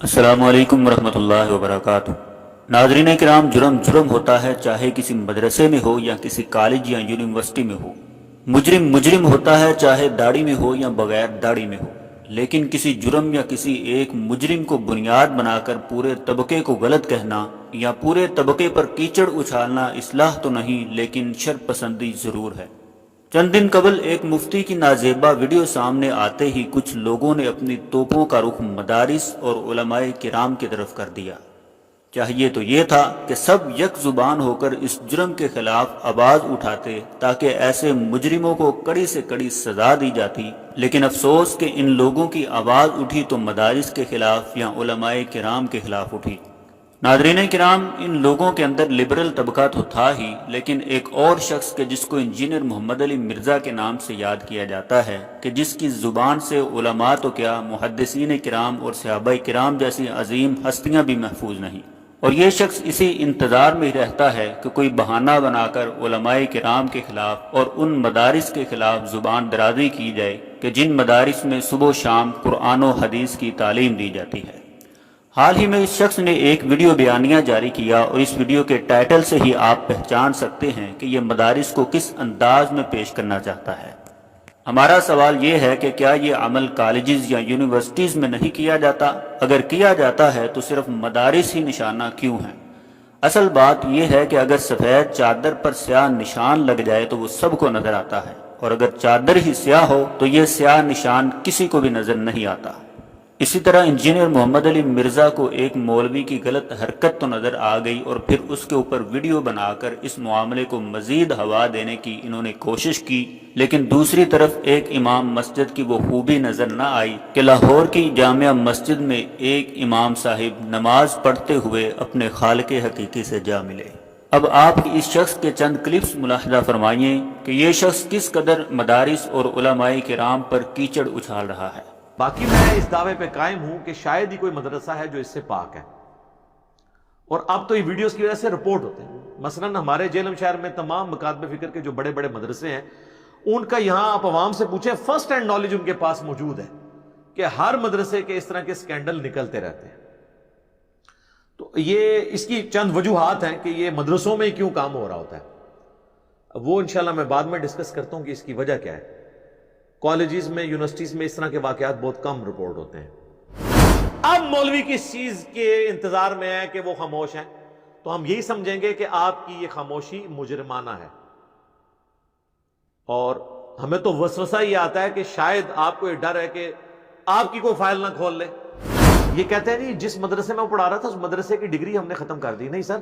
السلام علیکم ورحمۃ اللہ وبرکاتہ۔ ناظرین کرام، جرم جرم ہوتا ہے، چاہے کسی مدرسے میں ہو یا کسی کالج یا یونیورسٹی میں ہو۔ مجرم مجرم ہوتا ہے، چاہے داڑھی میں ہو یا بغیر داڑھی میں ہو۔ لیکن کسی جرم یا کسی ایک مجرم کو بنیاد بنا کر پورے طبقے کو غلط کہنا یا پورے طبقے پر کیچڑ اچھالنا اصلاح تو نہیں، لیکن شر پسندی ضرور ہے۔ چند دن قبل ایک مفتی کی نازیبا ویڈیو سامنے آتے ہی کچھ لوگوں نے اپنی توپوں کا رخ مدارس اور علماء کرام کی طرف کر دیا۔ چاہیے تو یہ تھا کہ سب یک زبان ہو کر اس جرم کے خلاف آواز اٹھاتے تاکہ ایسے مجرموں کو کڑی سے کڑی سزا دی جاتی، لیکن افسوس کہ ان لوگوں کی آواز اٹھی تو مدارس کے خلاف یا علماء کرام کے خلاف اٹھی۔ ناظرین کرام، ان لوگوں کے اندر لبرل طبقہ تو تھا ہی، لیکن ایک اور شخص کے جس کو انجینئر محمد علی مرزا کے نام سے یاد کیا جاتا ہے، کہ جس کی زبان سے علماء تو کیا محدثین کرام اور صحابہ کرام جیسی عظیم ہستیاں بھی محفوظ نہیں، اور یہ شخص اسی انتظار میں ہی رہتا ہے کہ کوئی بہانہ بنا کر علماء کرام کے خلاف اور ان مدارس کے خلاف زبان درازی کی جائے کہ جن مدارس میں صبح و شام قرآن و حدیث کی تعلیم دی جاتی ہے۔ حال ہی میں اس شخص نے ایک ویڈیو بیانیہ جاری کیا، اور اس ویڈیو کے ٹائٹل سے ہی آپ پہچان سکتے ہیں کہ یہ مدارس کو کس انداز میں پیش کرنا چاہتا ہے۔ ہمارا سوال یہ ہے کہ کیا یہ عمل کالجز یا یونیورسٹیز میں نہیں کیا جاتا؟ اگر کیا جاتا ہے تو صرف مدارس ہی نشانہ کیوں ہیں؟ اصل بات یہ ہے کہ اگر سفید چادر پر سیاہ نشان لگ جائے تو وہ سب کو نظر آتا ہے، اور اگر چادر ہی سیاہ ہو تو یہ سیاہ نشان کسی کو بھی نظر نہیں آتا۔ اسی طرح انجینئر محمد علی مرزا کو ایک مولوی کی غلط حرکت تو نظر آ گئی، اور پھر اس کے اوپر ویڈیو بنا کر اس معاملے کو مزید ہوا دینے کی انہوں نے کوشش کی، لیکن دوسری طرف ایک امام مسجد کی وہ خوبی نظر نہ آئی کہ لاہور کی جامع مسجد میں ایک امام صاحب نماز پڑھتے ہوئے اپنے خالق حقیقی سے جا ملے۔ اب آپ اس شخص کے چند کلپس ملاحظہ فرمائیے کہ یہ شخص کس قدر مدارس اور علماء کرام پر کیچڑ اچھال رہا ہے۔ باقی میں اس دعوے پہ قائم ہوں کہ شاید ہی کوئی مدرسہ ہے جو اس سے پاک ہے، اور اب تو یہ ویڈیوز کی وجہ سے رپورٹ ہوتے ہیں۔ مثلا ہمارے جہلم شہر میں تمام مکاتب فکر کے جو بڑے بڑے مدرسے ہیں، ان کا یہاں آپ عوام سے پوچھیں، فرسٹ ہینڈ نالج ان کے پاس موجود ہے کہ ہر مدرسے کے اس طرح کے سکینڈل نکلتے رہتے ہیں۔ تو یہ اس کی چند وجوہات ہیں کہ یہ مدرسوں میں کیوں کام ہو رہا ہوتا ہے، وہ انشاءاللہ میں بعد میں ڈسکس کرتا ہوں کہ اس کی وجہ کیا ہے۔ کالجز میں، یونیورسٹیز میں اس طرح کے واقعات بہت کم رپورٹ ہوتے ہیں۔ اب مولوی کس چیز کے انتظار میں ہے کہ وہ خاموش ہیں، تو ہم یہی سمجھیں گے کہ آپ کی یہ خاموشی مجرمانہ ہے، اور ہمیں تو وسوسہ یہ آتا ہے کہ شاید آپ کو یہ ڈر ہے کہ آپ کی کوئی فائل نہ کھول لے۔ یہ کہتے ہیں نہیں، جس مدرسے میں وہ پڑھا رہا تھا اس مدرسے کی ڈگری ہم نے ختم کر دی۔ نہیں سر،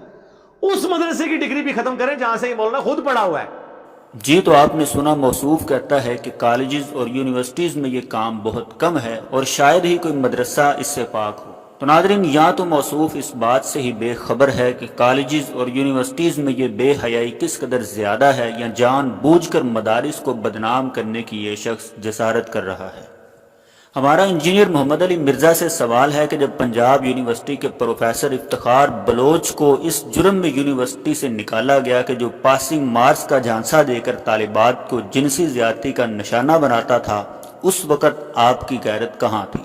اس مدرسے کی ڈگری بھی ختم کریں جہاں سے یہ مولانا خود پڑھا ہوا ہے۔ جی، تو آپ نے سنا، موصوف کہتا ہے کہ کالجز اور یونیورسٹیز میں یہ کام بہت کم ہے اور شاید ہی کوئی مدرسہ اس سے پاک ہو۔ تو ناظرین، یا تو موصوف اس بات سے ہی بے خبر ہے کہ کالجز اور یونیورسٹیز میں یہ بے حیائی کس قدر زیادہ ہے، یا جان بوجھ کر مدارس کو بدنام کرنے کی یہ شخص جسارت کر رہا ہے۔ ہمارا انجینئر محمد علی مرزا سے سوال ہے کہ جب پنجاب یونیورسٹی کے پروفیسر افتخار بلوچ کو اس جرم میں یونیورسٹی سے نکالا گیا کہ جو پاسنگ مارکس کا جھانسا دے کر طالبات کو جنسی زیادتی کا نشانہ بناتا تھا، اس وقت آپ کی غیرت کہاں تھی؟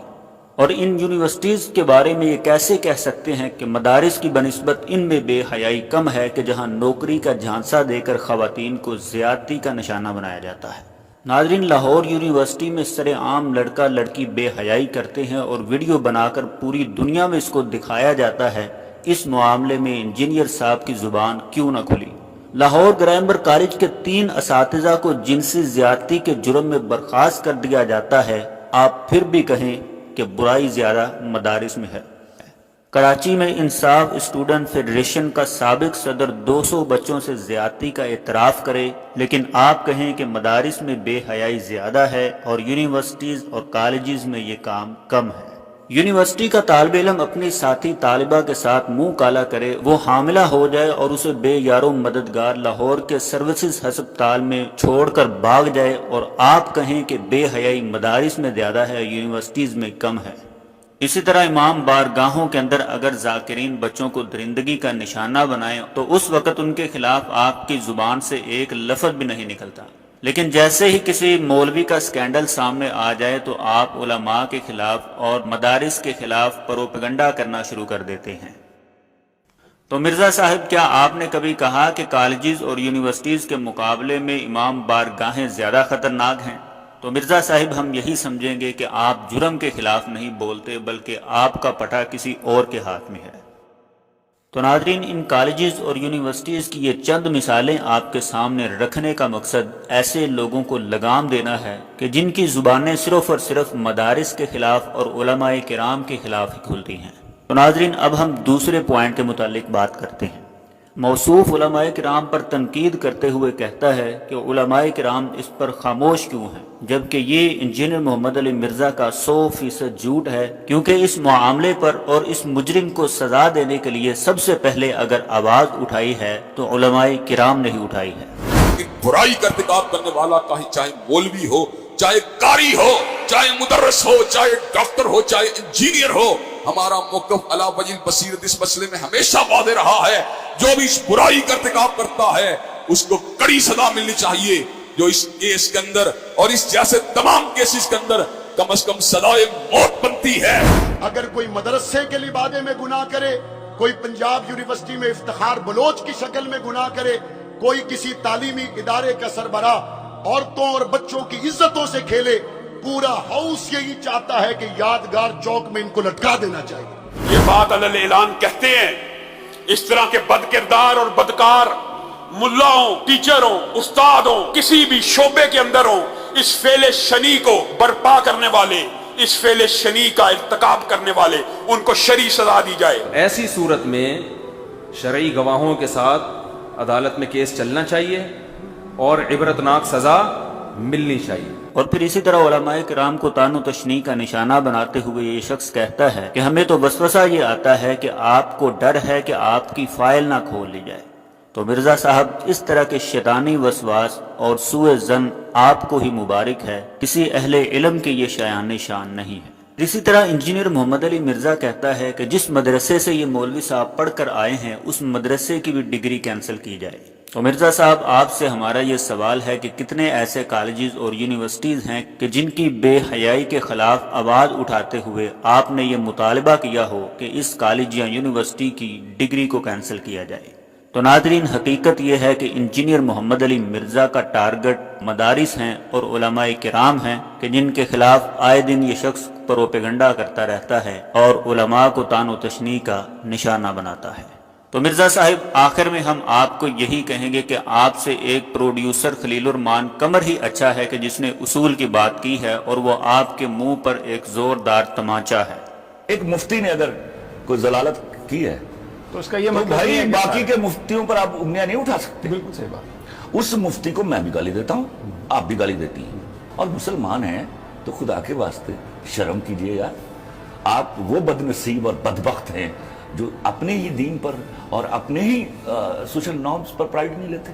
اور ان یونیورسٹیز کے بارے میں یہ کیسے کہہ سکتے ہیں کہ مدارس کی بنسبت ان میں بے حیائی کم ہے کہ جہاں نوکری کا جھانسا دے کر خواتین کو زیادتی کا نشانہ بنایا جاتا ہے؟ ناظرین، لاہور یونیورسٹی میں سر عام لڑکا لڑکی بے حیائی کرتے ہیں اور ویڈیو بنا کر پوری دنیا میں اس کو دکھایا جاتا ہے۔ اس معاملے میں انجینئر صاحب کی زبان کیوں نہ کھلی؟ لاہور گرامر کالج کے 3 اساتذہ کو جنسی زیادتی کے جرم میں برخاست کر دیا جاتا ہے، آپ پھر بھی کہیں کہ برائی زیادہ مدارس میں ہے۔ کراچی میں انصاف اسٹوڈنٹ فیڈریشن کا سابق صدر 200 بچوں سے زیادتی کا اعتراف کرے، لیکن آپ کہیں کہ مدارس میں بے حیائی زیادہ ہے اور یونیورسٹیز اور کالجز میں یہ کام کم ہے۔ یونیورسٹی کا طالب علم اپنی ساتھی طالبہ کے ساتھ منہ کالا کرے، وہ حاملہ ہو جائے اور اسے بے یارو مددگار لاہور کے سروسز ہسپتال میں چھوڑ کر بھاگ جائے، اور آپ کہیں کہ بے حیائی مدارس میں زیادہ ہے، یونیورسٹیز میں کم ہے۔ اسی طرح امام بارگاہوں کے اندر اگر ذاکرین بچوں کو درندگی کا نشانہ بنائیں تو اس وقت ان کے خلاف آپ کی زبان سے ایک لفظ بھی نہیں نکلتا۔ لیکن جیسے ہی کسی مولوی کا سکینڈل سامنے آ جائے تو آپ علماء کے خلاف اور مدارس کے خلاف پروپیگنڈا کرنا شروع کر دیتے ہیں۔ تو مرزا صاحب، کیا آپ نے کبھی کہا کہ کالجز اور یونیورسٹیز کے مقابلے میں امام بارگاہیں زیادہ خطرناک ہیں؟ تو مرزا صاحب، ہم یہی سمجھیں گے کہ آپ جرم کے خلاف نہیں بولتے بلکہ آپ کا پٹا کسی اور کے ہاتھ میں ہے۔ تو ناظرین، ان کالجز اور یونیورسٹیز کی یہ چند مثالیں آپ کے سامنے رکھنے کا مقصد ایسے لوگوں کو لگام دینا ہے کہ جن کی زبانیں صرف اور صرف مدارس کے خلاف اور علماء کرام کے خلاف ہی کھلتی ہیں۔ تو ناظرین، اب ہم دوسرے پوائنٹ کے متعلق بات کرتے ہیں۔ موصوف علماء کرام پر تنقید کرتے ہوئے کہتا ہے کہ علماء کرام اس پر خاموش کیوں ہیں، جبکہ یہ انجینئر محمد علی مرزا کا 100% جھوٹ ہے، کیونکہ اس معاملے پر اور اس مجرم کو سزا دینے کے لیے سب سے پہلے اگر آواز اٹھائی ہے تو علماء کرام نے ہی اٹھائی ہے۔ برائی کا ارتکاب کرنے والا چاہے مولوی ہو، چاہے قاری ہو، چاہے مدرس ہو، چاہے ڈاکٹر ہو، چاہے انجینئر ہو، ہمارا موقف علی وجہ بصیرت اس مسئلے میں ہمیشہ واضح رہا ہے۔ جو بھی اس برائی کا ارتکاب کرتا ہے اس کو کڑی سزا ملنی چاہیے۔ جو اس کیس کے اندر اور اس جیسے تمام کیسز کے اندر کم از کم سزائے موت بنتی ہے۔ اگر کوئی مدرسے کے لبادے میں گناہ کرے، کوئی پنجاب یونیورسٹی میں افتخار بلوچ کی شکل میں گناہ کرے، کوئی کسی تعلیمی ادارے کا سربراہ عورتوں اور بچوں کی عزتوں سے کھیلے، پورا ہاؤس یہی چاہتا ہے کہ یادگار چوک میں ان کو لٹکا دینا چاہیے۔ یہ بات علیہ اعلان کہتے ہیں۔ اس طرح کے بد کردار اور بدکار ملاؤں، ٹیچروں، استادوں، کسی بھی شعبے کے اندر ہوں، اس فعل شنی کو برپا کرنے والے، اس فعل شنی کا ارتکاب کرنے والے، ان کو شرعی سزا دی جائے۔ ایسی صورت میں شرعی گواہوں کے ساتھ عدالت میں کیس چلنا چاہیے اور عبرتناک سزا ملنی چاہیے۔ اور پھر اسی طرح علماء کرام کو طعن و تشنیع کا نشانہ بناتے ہوئے یہ شخص کہتا ہے کہ ہمیں تو وسوسہ یہ آتا ہے کہ آپ کو ڈر ہے کہ آپ کی فائل نہ کھول لی جائے۔ تو مرزا صاحب، اس طرح کے شیطانی وسواس اور سوء ظن آپ کو ہی مبارک ہے، کسی اہل علم کے یہ شایان شان نہیں ہے۔ اسی طرح انجینئر محمد علی مرزا کہتا ہے کہ جس مدرسے سے یہ مولوی صاحب پڑھ کر آئے ہیں اس مدرسے کی بھی ڈگری کینسل کی جائے۔ تو مرزا صاحب، آپ سے ہمارا یہ سوال ہے کہ کتنے ایسے کالجز اور یونیورسٹیز ہیں کہ جن کی بے حیائی کے خلاف آواز اٹھاتے ہوئے آپ نے یہ مطالبہ کیا ہو کہ اس کالج یا یونیورسٹی کی ڈگری کو کینسل کیا جائے؟ تو ناظرین، حقیقت یہ ہے کہ انجینئر محمد علی مرزا کا ٹارگٹ مدارس ہیں اور علماء کرام ہیں کہ جن کے خلاف آئے دن یہ شخص پروپیگنڈا کرتا رہتا ہے اور علماء کو طعن و تشنیع کا نشانہ بناتا ہے۔ تو مرزا صاحب، آخر میں ہم آپ کو یہی کہیں گے کہ آپ سے ایک پروڈیوسر خلیل الرحمان قمر ہی اچھا ہے کہ جس نے اصول کی بات کی ہے اور وہ آپ کے منہ پر ایک زوردار تمانچہ ہے۔ ایک مفتی نے اگر کوئی ضلالت کی ہے تو اس کا یہ تو مطلب بھائی نہیں ہے کہ باقی کے مفتیوں پر آپ انگلیاں نہیں اٹھا سکتے۔ بالکل صحیح بات۔ اس مفتی کو میں بھی گالی دیتا ہوں، آپ بھی گالی دیتی ہیں، اور مسلمان ہیں تو خدا کے واسطے شرم کیجئے یار۔ آپ وہ بد نصیب اور بدبخت ہیں جو اپنے ہی دین پر اور اپنے ہی سوشل نارمز پر پرائیڈ نہیں لیتے۔